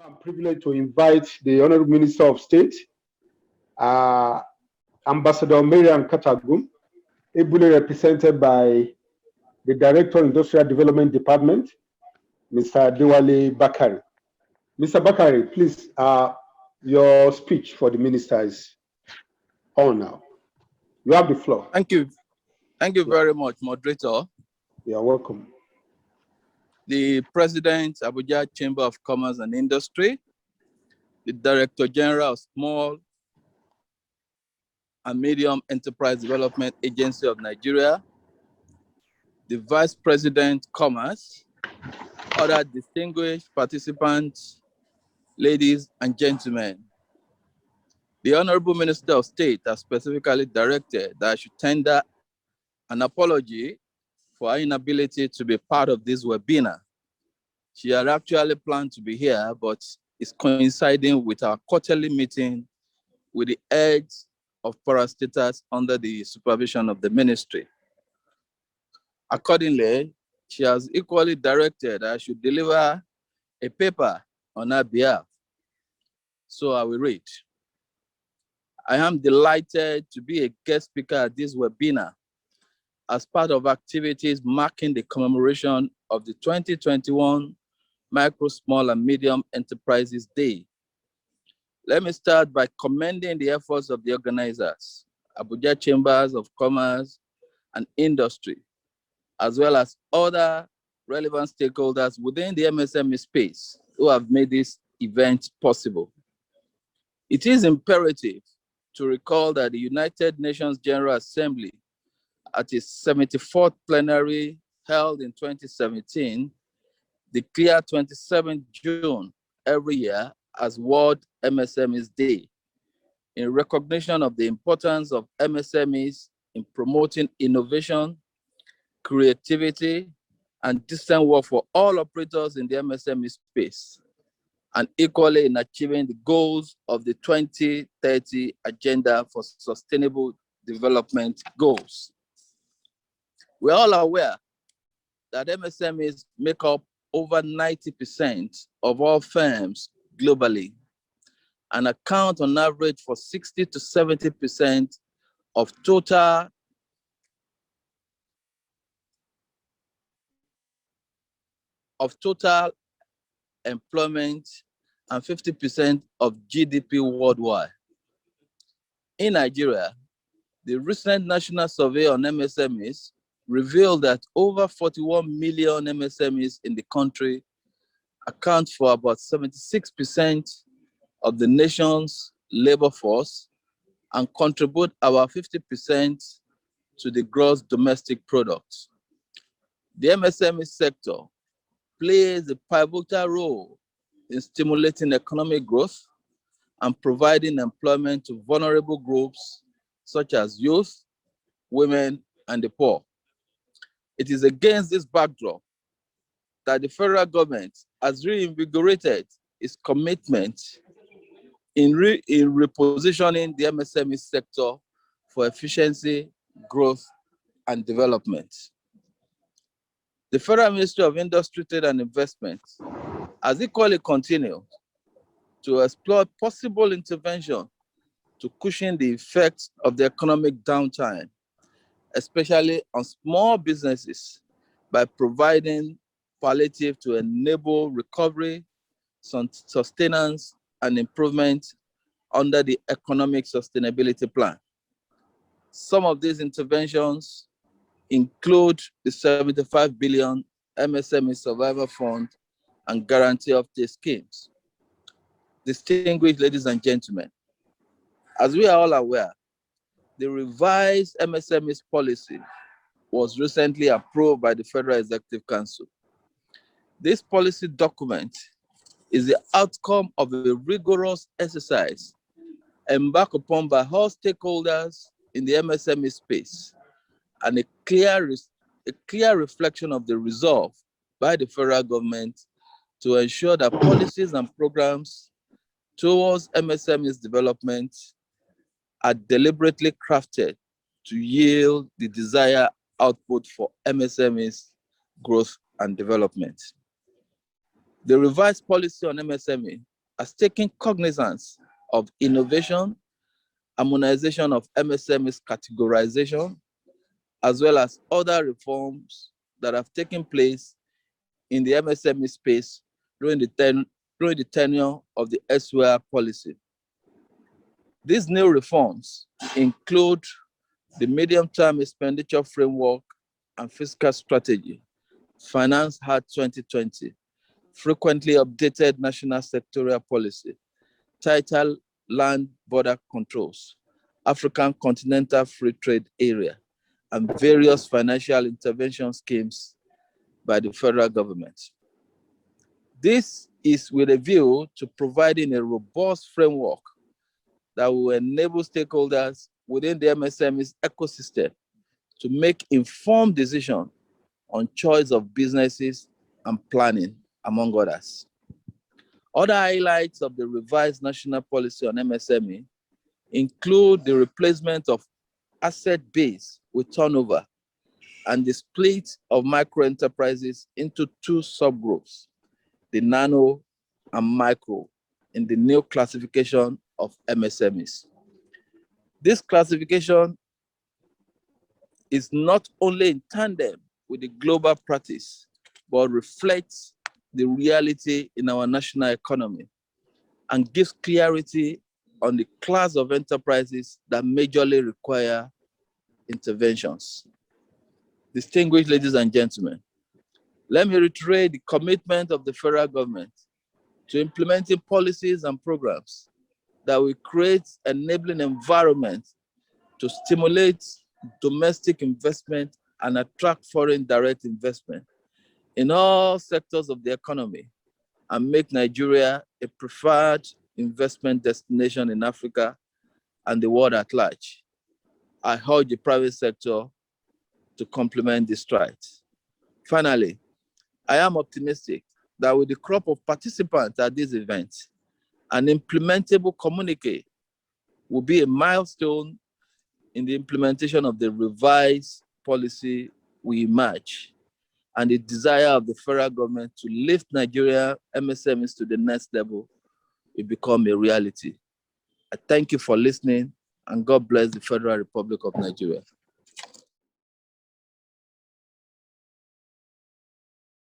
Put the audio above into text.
I'm privileged to invite the Honourable Minister of State, Ambassador Miriam Katagum, ably represented by the Director, Industrial Development Department, Mr. Adewale Bakare. Mr. Bakare, please, your speech for the minister is on now. You have the floor. Thank you. Thank you very much, moderator. You're welcome. The President, Abuja Chamber of Commerce and Industry, the Director General of Small and Medium Enterprise Development Agency of Nigeria, the Vice President, Commerce, other distinguished participants, ladies and gentlemen. The Honourable Minister of State has specifically directed that I should tender an apology for her inability to be part of this webinar. She had actually planned to be here, but is coinciding with our quarterly meeting with the heads of parastatals under the supervision of the ministry. Accordingly, she has equally directed that I should deliver a paper on her behalf. So I will read. I am delighted to be a guest speaker at this webinar as part of activities marking the commemoration of the 2021 Micro, Small and Medium Enterprises Day. Let me start by commending the efforts of the organizers, Abuja Chambers of Commerce and Industry, as well as other relevant stakeholders within the MSME space who have made this event possible. It is imperative to recall that the United Nations General Assembly at its 74th plenary held in 2017 declared 27th June every year as World MSMEs Day in recognition of the importance of MSMEs in promoting innovation, creativity, and decent work for all operators in the MSME space, and equally in achieving the goals of the 2030 Agenda for Sustainable Development Goals. We're all aware that MSMEs make up over 90% of all firms globally and account on average for 60 to 70% of total employment and 50% of GDP worldwide. In Nigeria, the recent national survey on MSMEs revealed that over 41 million MSMEs in the country account for about 76% of the nation's labor force and contribute about 50% to the gross domestic product. The MSME sector plays a pivotal role in stimulating economic growth and providing employment to vulnerable groups such as youth, women, and the poor. It is against this backdrop that the federal government has reinvigorated its commitment in repositioning the MSME sector for efficiency, growth, and development. The Federal Ministry of Industry, Trade and Investment has equally continued to explore possible intervention to cushion the effects of the economic downturn, especially on small businesses, by providing palliative to enable recovery, sustenance, and improvement under the Economic Sustainability Plan. Some of these interventions include the 75 billion MSME Survivor Fund and Guarantee Uptake schemes. Distinguished ladies and gentlemen, as we are all aware, the revised MSMEs policy was recently approved by the Federal Executive Council. This policy document is the outcome of a rigorous exercise embarked upon by all stakeholders in the MSME space and a clear reflection of the resolve by the federal government to ensure that policies and programs towards MSMEs development are deliberately crafted to yield the desired output for MSMEs growth and development. The revised policy on MSME has taken cognizance of innovation, harmonization of MSME's categorization, as well as other reforms that have taken place in the MSME space during the tenure of the SWR policy. These new reforms include the medium-term expenditure framework and fiscal strategy, Finance Act 2020, frequently updated national sectorial policy, titled Land Border Controls, African Continental Free Trade Area, and various financial intervention schemes by the federal government. This is with a view to providing a robust framework that will enable stakeholders within the MSME's ecosystem to make informed decisions on choice of businesses and planning, among others. Other highlights of the revised national policy on MSME include the replacement of asset base with turnover and the split of micro-enterprises into two subgroups, the nano and micro, in the new classification of MSMEs. This classification is not only in tandem with the global practice, but reflects the reality in our national economy and gives clarity on the class of enterprises that majorly require interventions. Distinguished ladies and gentlemen, let me reiterate the commitment of the federal government to implementing policies and programs that will create an enabling environment to stimulate domestic investment and attract foreign direct investment in all sectors of the economy and make Nigeria a preferred investment destination in Africa and the world at large. I urge the private sector to complement this strides. Finally, I am optimistic that with the crop of participants at this event, an implementable communique will be a milestone in the implementation of the revised policy we emerge and the desire of the federal government to lift Nigeria MSMEs to the next level will become a reality. I thank you for listening, and God bless the Federal Republic of Nigeria.